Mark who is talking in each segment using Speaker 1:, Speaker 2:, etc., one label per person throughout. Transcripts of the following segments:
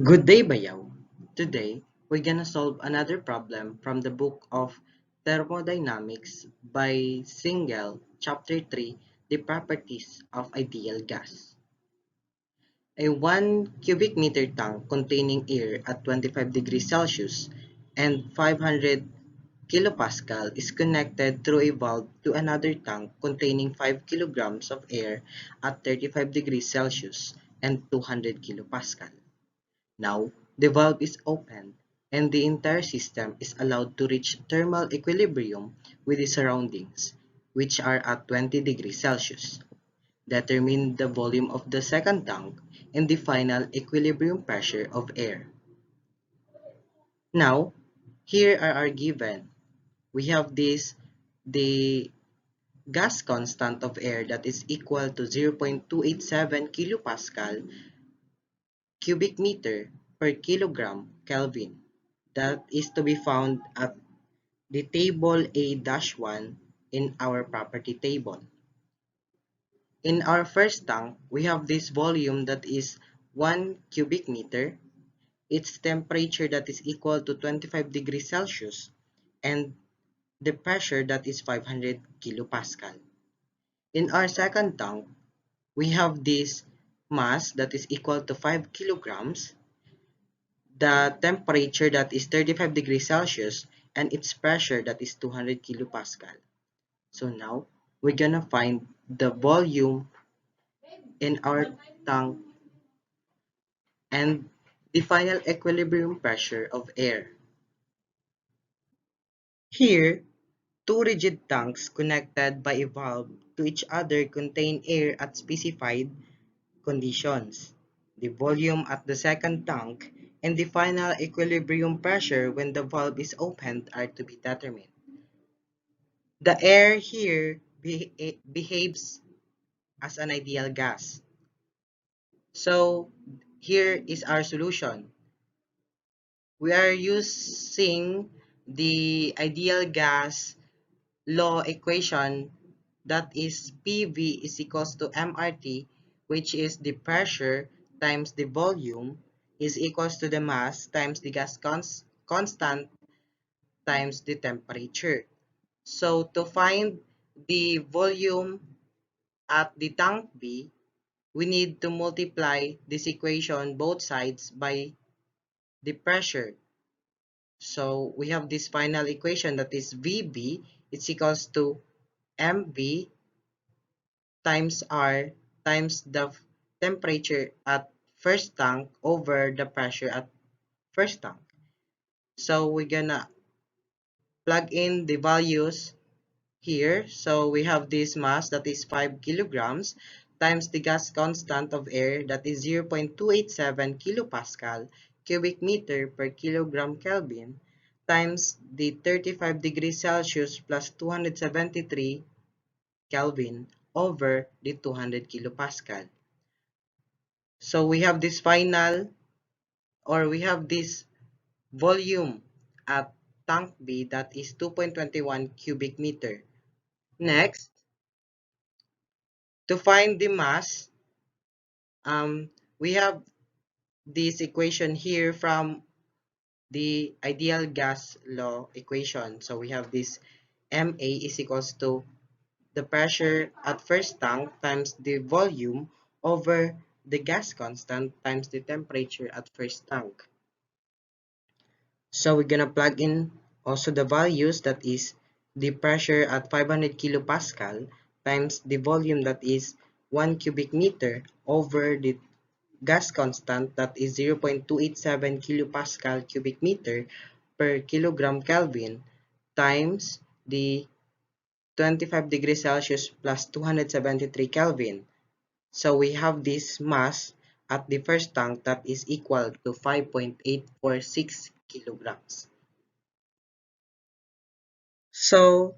Speaker 1: Good day, Bayaw. Today, we're gonna solve another problem from the book of Thermodynamics by Single, Chapter 3, The Properties of Ideal Gas. A 1 cubic meter tank containing air at 25 degrees Celsius and 500 kilopascal is connected through a valve to another tank containing 5 kilograms of air at 35 degrees Celsius and 200 kilopascal. Now, the valve is opened and the entire system is allowed to reach thermal equilibrium with the surroundings, which are at 20 degrees Celsius. Determine the volume of the second tank and the final equilibrium pressure of air. Now, here are our given. We have the gas constant of air that is equal to 0.287 kilopascal cubic meter per kilogram Kelvin. That is to be found at the table A-1 in our property table. In our first tank, we have this volume that is 1 cubic meter, its temperature that is equal to 25 degrees Celsius, and the pressure that is 500 kilopascal. In our second tank, we have this mass that is equal to 5 kilograms, the temperature that is 35 degrees Celsius, and its pressure that is 200 kilopascal. So now, we're gonna find the volume in our tank and the final equilibrium pressure of air. Here, two rigid tanks connected by a valve to each other contain air at specified conditions. The volume at the second tank and the final equilibrium pressure when the valve is opened are to be determined. The air here behaves as an ideal gas. So here is our solution. We are using the ideal gas law equation, that is PV is equals to MRT, which is the pressure times the volume is equals to the mass times the gas constant times the temperature. So to find the volume at the tank B, we need to multiply this equation both sides by the pressure. So we have this final equation that is VB is equals to MV times R times the temperature at first tank over the pressure at first tank. So we're gonna plug in the values here. So we have this mass that is 5 kilograms times the gas constant of air that is 0.287 kilopascal cubic meter per kilogram Kelvin times the 35 degrees Celsius plus 273 Kelvin over the 200 kilopascal. So we have this final, or we have this volume at tank B that is 2.21 cubic meter. Next, to find the mass, we have this equation here from the ideal gas law equation. So we have this MA is equals to the pressure at first tank times the volume over the gas constant times the temperature at first tank. So we're gonna plug in also the values, that is the pressure at 500 kilopascal times the volume that is 1 cubic meter over the gas constant that is 0.287 kilopascal cubic meter per kilogram Kelvin times the 25 degrees Celsius plus 273 Kelvin. So we have this mass at the first tank that is equal to 5.846 kilograms. So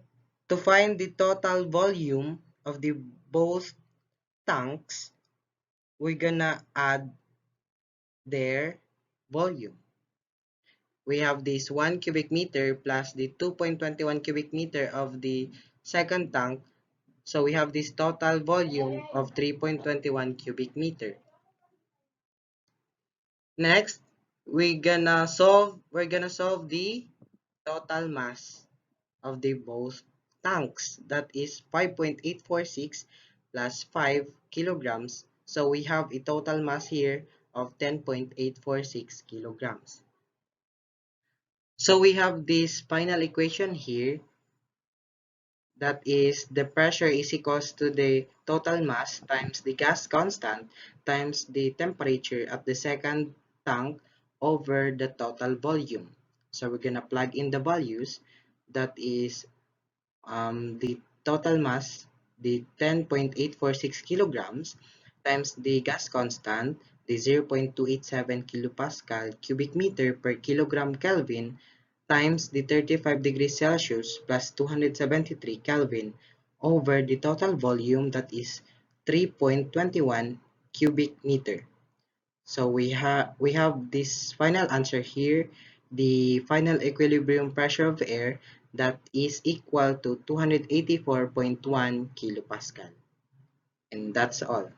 Speaker 1: to find the total volume of the both tanks, we're gonna add their volume. We have this 1 cubic meter plus the 2.21 cubic meter of the second tank. So we have this total volume of 3.21 cubic meter. Next, we're gonna solve the total mass of the both tanks. That is 5.846 plus 5 kilograms. So we have a total mass here of 10.846 kilograms. So we have this final equation here, that is the pressure is equals to the total mass times the gas constant times the temperature at the second tank over the total volume. So we're gonna plug in the values. That is the total mass, the 10.846 kilograms, times the gas constant, the 0.287 kilopascal cubic meter per kilogram Kelvin, times the 35 degrees Celsius plus 273 Kelvin over the total volume, that is 3.21 cubic meter. So we have this final answer here, the final equilibrium pressure of air, that is equal to 284.1 kilopascal. And that's all.